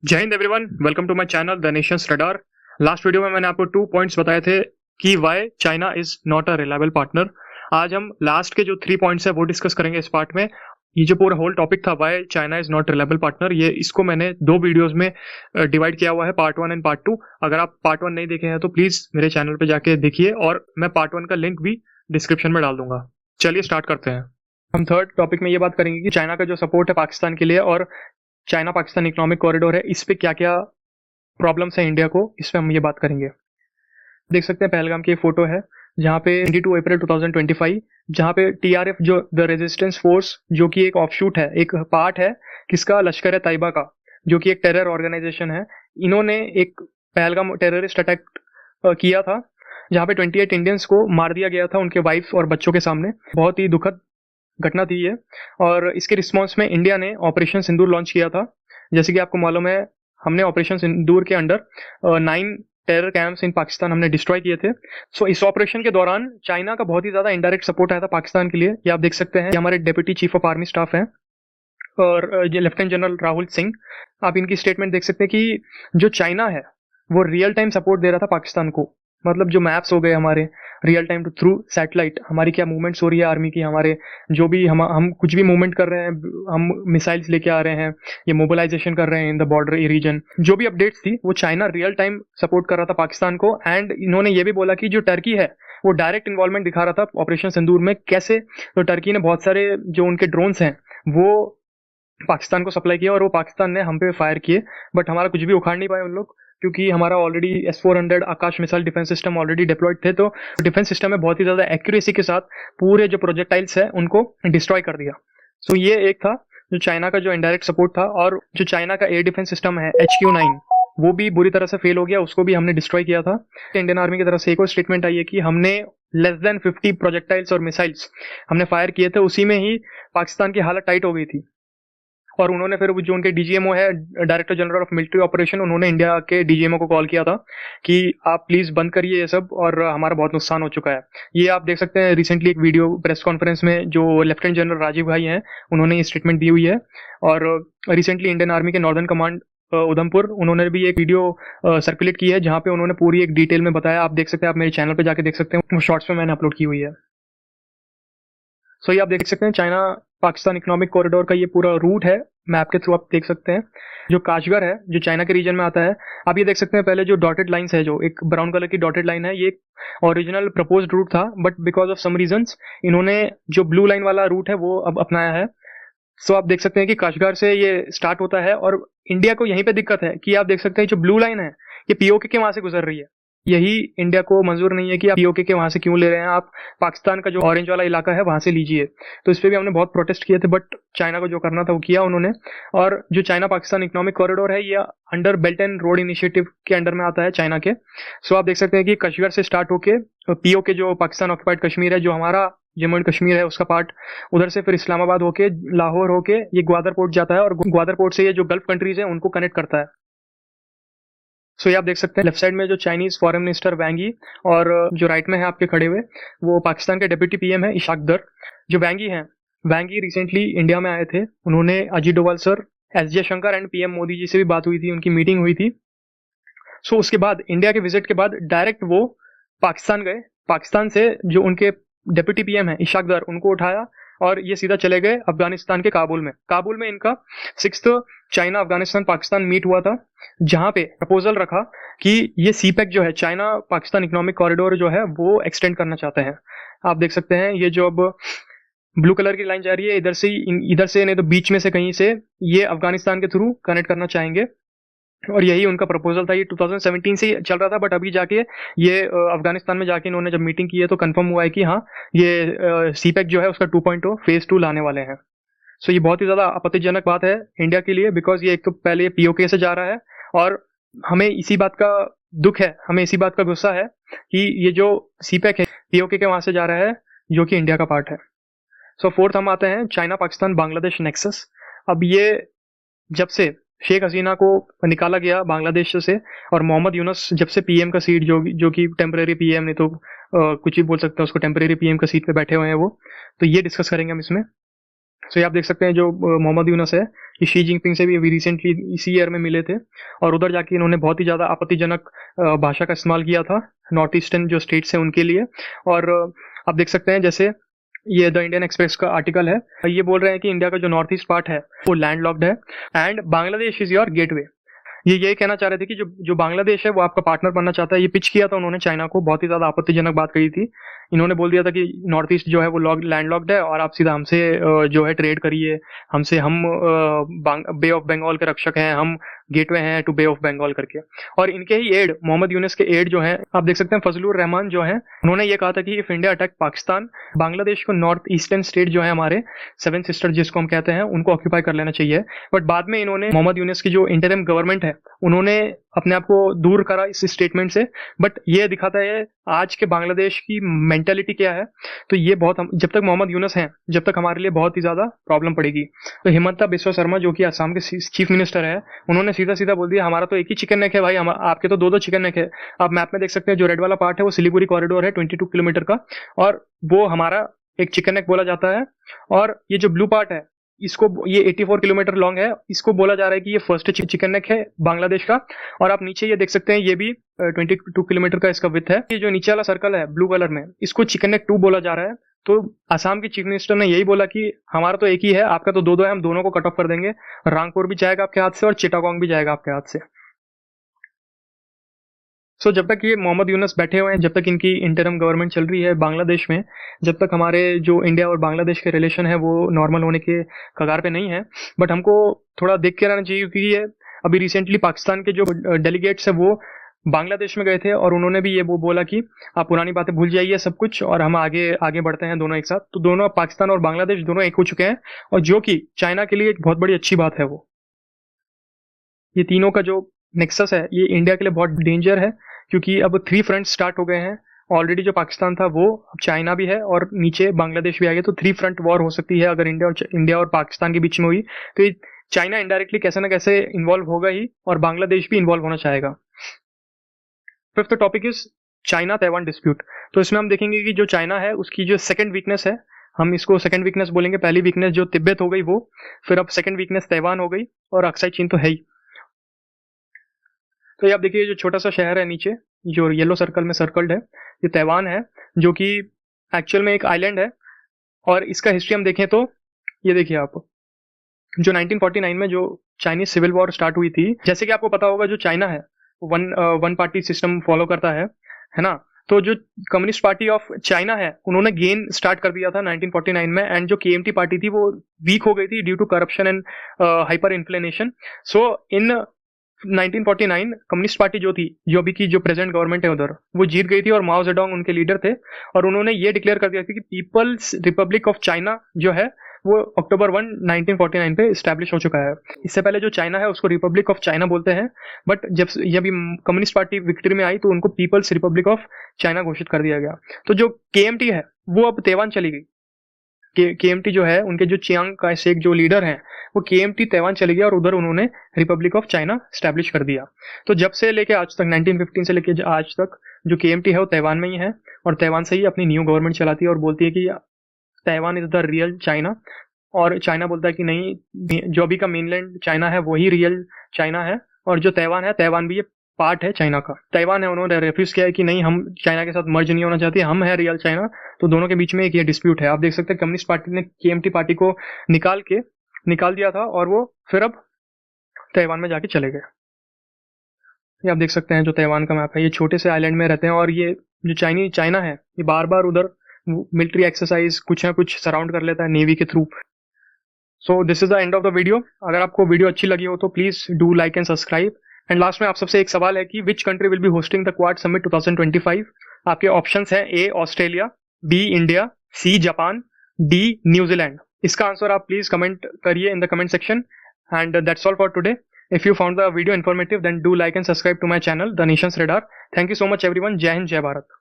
जय हिंद everyone, welcome to my channel The Nations Radar. Last video में मैंने आपको 2 पॉइंट्स बताए थे कि why China is not a reliable partner. आज हम लास्ट के जो 3 पॉइंट्स है वो डिस्कस करेंगे इस पार्ट में। ये जो पूरा होल टॉपिक था why China is not reliable partner, ये इसको मैंने 2 वीडियोस में डिवाइड किया हुआ है, पार्ट 1 एंड पार्ट 2। अगर आप पार्ट 1 नहीं देखे हैं तो प्लीज मेरे चैनल पे जाके देखिए और मैं पार्ट 1 का लिंक भी डिस्क्रिप्शन में डाल दूंगा। चलिए स्टार्ट करते हैं। हम थर्ड टॉपिक में ये बात करेंगे कि चाइना का जो सपोर्ट है पाकिस्तान के लिए और चाइना पाकिस्तान इकोनॉमिक कॉरिडोर है, इस पे क्या क्या प्रॉब्लम्स है इंडिया को, इस पे हम ये बात करेंगे। देख सकते हैं पहलगाम की एक फोटो है जहाँ पे 22 अप्रैल 2025 जहाँ पे टीआरएफ जो द रेजिस्टेंस फोर्स जो कि एक ऑफशूट है, एक पार्ट है किसका, लश्कर ए तैयबा का, जो कि एक टेरर ऑर्गेनाइजेशन है। इन्होंने एक पहलगाम टेररिस्ट अटैक किया था जहाँ पे 28 इंडियंस को मार दिया गया था उनके वाइफ और बच्चों के सामने। बहुत ही दुखद घटना थी ये, और इसके रिस्पॉन्स में इंडिया ने ऑपरेशन सिंदूर लॉन्च किया था। जैसे कि आपको मालूम है, हमने ऑपरेशन सिंदूर के अंडर 9 टेरर कैंप्स इन पाकिस्तान हमने डिस्ट्रॉय किए थे। सो इस ऑपरेशन के दौरान चाइना का बहुत ही ज्यादा इनडायरेक्ट सपोर्ट आया था पाकिस्तान के लिए। ये आप देख सकते हैं, ये हमारे deputy chief of army staff हैं और ये लेफ्टिनेंट जनरल राहुल सिंह। आप इनकी स्टेटमेंट देख सकते हैं कि जो चाइना है वो रियल टाइम सपोर्ट दे रहा था पाकिस्तान को। मतलब जो मैप्स हो गए हमारे real time to through satellite, हमारी क्या मूवमेंट्स हो रही है आर्मी की, हमारे जो भी हम कुछ भी मूवमेंट कर रहे हैं, हम मिसाइल्स लेके आ रहे हैं, ये मोबिलाइजेशन कर रहे हैं इन द बॉर्डर रीजन, जो भी अपडेट्स थी वो चाइना रियल टाइम सपोर्ट कर रहा था पाकिस्तान को। एंड इन्होंने ये भी बोला कि जो टर्की है वो डायरेक्ट इन्वॉल्वमेंट दिखा रहा था ऑपरेशन सिंदूर में। कैसे? तो टर्की ने बहुत सारे जो उनके ड्रोन्स हैं वो पाकिस्तान को सप्लाई किया और वो पाकिस्तान ने हम पे फायर किए, बट हमारा कुछ भी उखाड़ नहीं पाए उन लोग, क्योंकि हमारा already S-400 Akash missile defence system already deployed थे। तो डिफेंस सिस्टम में बहुत ही ज्यादा एक्यूरेसी के साथ पूरे जो प्रोजेक्टाइल्स है उनको डिस्ट्रॉय कर दिया। सो ये एक था जो चाइना का जो इनडायरेक्ट सपोर्ट था। और जो चाइना का एयर डिफेंस सिस्टम है HQ-9, वो भी बुरी तरह से फेल हो गया, उसको भी हमने डिस्ट्रॉय किया था। इंडियन आर्मी की तरफ से एक और स्टेटमेंट आई है कि हमने लेस देन 50 प्रोजेक्टाइल्स और मिसाइल्स हमने फायर किए थे, उसी में ही पाकिस्तान की हालत टाइट हो गई थी। और उन्होंने फिर जो उनके डीजीएमओ है, director general of military operation, उन्होंने इंडिया के डीजीएमओ को कॉल किया था कि आप प्लीज बंद करिए ये सब, और हमारा बहुत नुकसान हो चुका है। ये आप देख सकते हैं रिसेंटली एक वीडियो प्रेस कॉन्फ्रेंस में जो लेफ्टिनेंट जनरल राजीव भाई हैं उन्होंने ये स्टेटमेंट दी हुई है। और रिसेंटली इंडियन आर्मी के नॉर्दर्न कमांड उधमपुर, उन्होंने भी एक वीडियो सर्कुलेट की है जहाँ पे उन्होंने पूरी एक डिटेल में बताया। आप देख सकते हैं, आप मेरे चैनल पे जाके देख सकते हैं, वो शॉर्ट्स में मैंने अपलोड की हुई है। सो ये आप देख सकते हैं चाइना पाकिस्तान इकोनॉमिक कॉरिडोर का ये पूरा रूट है, मैप के थ्रू आप देख सकते हैं। जो काशगर है जो चाइना के रीजन में आता है, आप ये देख सकते हैं पहले जो डॉटेड लाइंस है, जो एक ब्राउन कलर की डॉटेड लाइन है, ये ओरिजिनल प्रपोज्ड रूट था, but because of some reasons इन्होंने जो ब्लू लाइन वाला रूट है वो अब अपनाया है। सो आप देख सकते हैं कि काशगर से ये स्टार्ट होता है, और इंडिया को यहीं पे दिक्कत है कि आप देख सकते हैं जो ब्लू लाइन है ये पीओके के वहां से गुजर रही है। यही इंडिया को मंजूर नहीं है कि आप पीओके के वहां से क्यों ले रहे हैं, आप पाकिस्तान का जो ऑरेंज वाला इलाका है वहां से लीजिए। तो इस पे भी हमने बहुत प्रोटेस्ट किए थे, बट चाइना को जो करना था वो किया उन्होंने। और जो चाइना पाकिस्तान इकोनॉमिक कॉरिडोर है ये under belt and road initiative के अंडर में आता है चाइना के। सो आप देख सकते हैं कि कश्मीर से स्टार्ट होके पीओके जो पाकिस्तान ऑक्युपाइड कश्मीर है, जो हमारा जम्मू एंड कश्मीर है उसका पार्ट, उधर से फिर इस्लामाबाद होके लाहौर होके ये ग्वादर पोर्ट जाता है, और ग्वादर पोर्ट से ये जो गल्फ कंट्रीज है उनको कनेक्ट करता है। सो ये आप देख सकते हैं लेफ्ट साइड में जो चाइनीज फॉरेन मिनिस्टर वैंगी, और जो राइट में है आपके खड़े हुए वो पाकिस्तान के डेप्यूटी पीएम है इशाक दर। जो वैंगी हैं, वैंगी रिसेंटली इंडिया में आए थे, उन्होंने Ajit Doval sir, S Jaishankar and PM Modi ji से भी बात हुई थी, उनकी मीटिंग हुई थी। सो उसके बाद इंडिया के विजिट के बाद डायरेक्ट वो पाकिस्तान गए। पाकिस्तान से जो उनके डेप्यूटी पीएम है इशाक दर, उनको उठाया और ये सीधा चले गए अफगानिस्तान के काबुल में। काबुल में इनका 6th China Afghanistan Pakistan meet हुआ था, जहां पे प्रपोजल रखा कि ये सीपैक जो है, चाइना पाकिस्तान इकोनॉमिक कॉरिडोर जो है, वो एक्सटेंड करना चाहते हैं। आप देख सकते हैं ये जो अब ब्लू कलर की लाइन जा रही है, इधर से नहीं तो बीच में से कहीं से ये अफगानिस्तान के थ्रू कनेक्ट करना चाहेंगे, और यही उनका प्रपोजल था। ये 2017 से चल रहा था, बट अभी जाके ये अफगानिस्तान में जाके इन्होंने जब मीटिंग की है तो कंफर्म हुआ है कि हाँ ये सीपैक जो है उसका 2.0 फेज 2 लाने वाले हैं। सो ये बहुत ही ज्यादा आपत्तिजनक बात है इंडिया के लिए, बिकॉज ये एक तो पहले पीओके से जा रहा है, और हमें इसी बात का दुख है, हमें इसी बात का गुस्सा है कि ये जो सीपैक है पीओके के वहां से जा रहा है, जो कि इंडिया का पार्ट है। सो फोर्थ हम आते हैं चाइना पाकिस्तान बांग्लादेश नेक्सस। अब ये जब से शेख हसीना को निकाला गया बांग्लादेश से, और मोहम्मद यूनुस जब से पीएम का सीट, जो कि टेम्परेरी पीएम, नहीं तो कुछ भी बोल सकते हैं उसको, टेम्परेरी पीएम का सीट पे बैठे हुए हैं वो, तो ये डिस्कस करेंगे हम इसमें। सो ये आप देख सकते हैं जो मोहम्मद यूनुस है, ये शी जिनपिंग से भी अभी रिसेंटली इसी ईयर में मिले थे और उधर जाके इन्होंने बहुत ही ज़्यादा आपत्तिजनक भाषा का इस्तेमाल किया था नॉर्थ ईस्टर्न जो स्टेट्स हैं उनके लिए। और आप देख सकते हैं जैसे ये द इंडियन एक्सप्रेस का आर्टिकल है, ये बोल रहे हैं कि इंडिया का जो नॉर्थ ईस्ट पार्ट है वो लैंड लॉक्ड है and Bangladesh is your gateway. ये यही कहना चाह रहे थे कि जो बांग्लादेश है वो आपका पार्टनर बनना चाहता है। ये पिच किया था उन्होंने चाइना को, बहुत ही ज्यादा आपत्तिजनक बात कही थी। इन्होंने बोल दिया था कि नॉर्थ ईस्ट जो है वो लैंड लॉक्ड है और आप सीधा हमसे जो है ट्रेड करिए, हमसे, हम बे ऑफ बंगाल के रक्षक हैं, हम गेटवे हैं टू बे ऑफ बंगाल करके। और इनके ही एड, मोहम्मद यूनुस के एड जो है आप देख सकते हैं फजलुर रहमान जो है, उन्होंने ये कहा था कि if India attack Pakistan, Bangladesh को नॉर्थ ईस्टर्न स्टेट जो है हमारे सेवन सिस्टर जिसको हम कहते हैं उनको ऑक्यूपाई कर लेना चाहिए। बट बाद में इन्होंने, मोहम्मद यूनुस की जो इंटरिम गवर्नमेंट है, उन्होंने अपने आप को दूर करा इस स्टेटमेंट से। बट ये दिखाता है आज के बांग्लादेश की मेंटेलिटी क्या है। तो ये बहुत, जब तक मोहम्मद यूनुस हैं जब तक हमारे लिए बहुत ही ज्यादा प्रॉब्लम पड़ेगी। तो हिमंता बिस्वा शर्मा जो कि असम के चीफ मिनिस्टर है, उन्होंने सीधा सीधा बोल दिया हमारा तो एक ही चिकन नेक है भाई, आपके तो दो दो चिकन नेक है। आप मैप में देख सकते हैं जो रेड वाला पार्ट है वो सिलीगुड़ी कॉरिडोर है 22 किलोमीटर का, और वो हमारा एक चिकन नेक बोला जाता है। और ये जो ब्लू पार्ट है इसको, ये 84 किलोमीटर लॉन्ग है, इसको बोला जा रहा है कि ये फर्स्ट चिकन नेक है बांग्लादेश का। और आप नीचे ये देख सकते हैं ये भी 22 किलोमीटर का इसका विड्थ है। ये जो नीचे वाला सर्कल है ब्लू कलर में, इसको चिकन नेक 2 बोला जा रहा है। तो असम के चीफ मिनिस्टर ने यही बोला कि हमारा तो एक ही है, आपका तो दो दो है, हम दोनों को कट ऑफ कर देंगे। रांगपुर भी जाएगा आपके हाथ से और चिटागोंग भी जाएगा आपके हाथ से। सो जब तक ये मोहम्मद यूनुस बैठे हुए हैं, जब तक इनकी इंटरम गवर्नमेंट चल रही है बांग्लादेश में, जब तक हमारे जो इंडिया और बांग्लादेश के रिलेशन है वो नॉर्मल होने के कगार पे नहीं है। बट हमको थोड़ा देख के रहना चाहिए, क्योंकि ये अभी रिसेंटली पाकिस्तान के जो डेलीगेट्स है वो बांग्लादेश में गए थे और उन्होंने भी ये वो बोला कि आप पुरानी बातें भूल जाइए सब कुछ और हम आगे आगे बढ़ते हैं दोनों एक साथ। तो दोनों, पाकिस्तान और बांग्लादेश दोनों एक हो चुके हैं, और जो कि चाइना के लिए एक बहुत बड़ी अच्छी बात है। वो ये तीनों का जो नेक्सस है ये इंडिया के लिए बहुत डेंजर है, क्योंकि अब 3 फ्रंट स्टार्ट हो गए हैं ऑलरेडी। जो पाकिस्तान था वो अब चाइना भी है और नीचे बांग्लादेश भी आ गया। तो 3 फ्रंट वॉर हो सकती है अगर इंडिया और पाकिस्तान के बीच में हुई। तो ये चाइना इनडायरेक्टली कैसे ना कैसे इन्वॉल्व होगा ही, और बांग्लादेश भी इन्वॉल्व होना चाहेगा। Fifth topic is China Taiwan dispute. तो इसमें हम देखेंगे कि जो चाइना है उसकी जो सेकंड वीकनेस है, हम इसको सेकंड वीकनेस बोलेंगे। पहली वीकनेस जो तिब्बत हो गई वो, फिर अब सेकंड वीकनेस ताइवान हो गई, और अक्साई चीन तो है ही। तो ये आप देखिए जो छोटा सा शहर है नीचे जो येलो सर्कल में सर्कल्ड है, ये ताइवान है, जो कि एक्चुअल में एक आइलैंड है। और इसका हिस्ट्री हम देखें तो ये देखिए आप, जो 1949 में जो चाइनीज सिविल वॉर स्टार्ट हुई थी, जैसे कि आपको पता होगा जो चाइना है वन पार्टी सिस्टम फॉलो करता है ना। तो जो कम्युनिस्ट पार्टी ऑफ चाइना है उन्होंने गेन स्टार्ट कर दिया था 1949 में, एंड जो केएमटी पार्टी थी वो वीक हो गई थी due to corruption and hyper inflation. So in 1949 communist party जो थी, जो अभी की जो प्रेजेंट गवर्नमेंट है उधर, वो जीत गई थी और माओ जेडोंग उनके लीडर थे। और उन्होंने ये डिक्लेयर कर दिया था कि पीपल्स रिपब्लिक ऑफ चाइना जो है वो अक्टूबर 1, 1949 पे स्टैब्लिश हो चुका है। इससे पहले जो चाइना है उसको रिपब्लिक ऑफ चाइना बोलते हैं, बट जब कम्युनिस्ट पार्टी विक्ट्री में आई तो उनको पीपल्स रिपब्लिक ऑफ चाइना घोषित कर दिया गया। तो जो केएमटी है वो अब ताइवान चली गई। केएमटी जो है, उनके जो चियांग काय शेक जो लीडर हैं, वो केएमटी ताइवान चले गया और उधर उन्होंने रिपब्लिक ऑफ चाइना स्टैब्लिश कर दिया। तो जब से लेके आज तक, 1915 से लेके आज तक, जो केएमटी है वो ताइवान में ही है और ताइवान से ही अपनी न्यू गवर्नमेंट चलाती है और बोलती है कि Taiwan is the real China. और चाइना बोलता है कि नहीं, जो अभी का मेनलैंड चाइना है वही रियल चाइना है, और जो ताइवान है, ताइवान भी ये पार्ट है चाइना का। ताइवान है, उन्होंने रेफ्यूज किया है कि नहीं, हम चाइना के साथ मर्ज नहीं होना चाहते, हम है रियल चाइना। तो दोनों के बीच में एक ये डिस्प्यूट है। आप देख सकते हैं कम्युनिस्ट पार्टी ने केएमटी पार्टी को निकाल दिया था और वो फिर अब ताइवान में जाके चले गए। ये आप देख सकते हैं जो ताइवान का मैप है, ये छोटे से आइलैंड में रहते हैं, और ये जो चाइना है ये बार बार उधर मिलिट्री एक्सरसाइज कुछ ना कुछ सराउंड कर लेता है नेवी के through. So this is the end of the video. अगर आपको वीडियो अच्छी लगी हो तो please do like and subscribe. And last में आप सबसे एक सवाल है कि which country will be hosting the Quad summit 2025। आपके ऑप्शंस हैं A Australia, B India, C Japan, D New Zealand. इसका आंसर आप प्लीज कमेंट करिए in the comment section. And that's all for today. If you found the video informative, then do like and subscribe to my channel, The Nation's Radar. Thank you so much everyone. जय हिंद, जय भारत।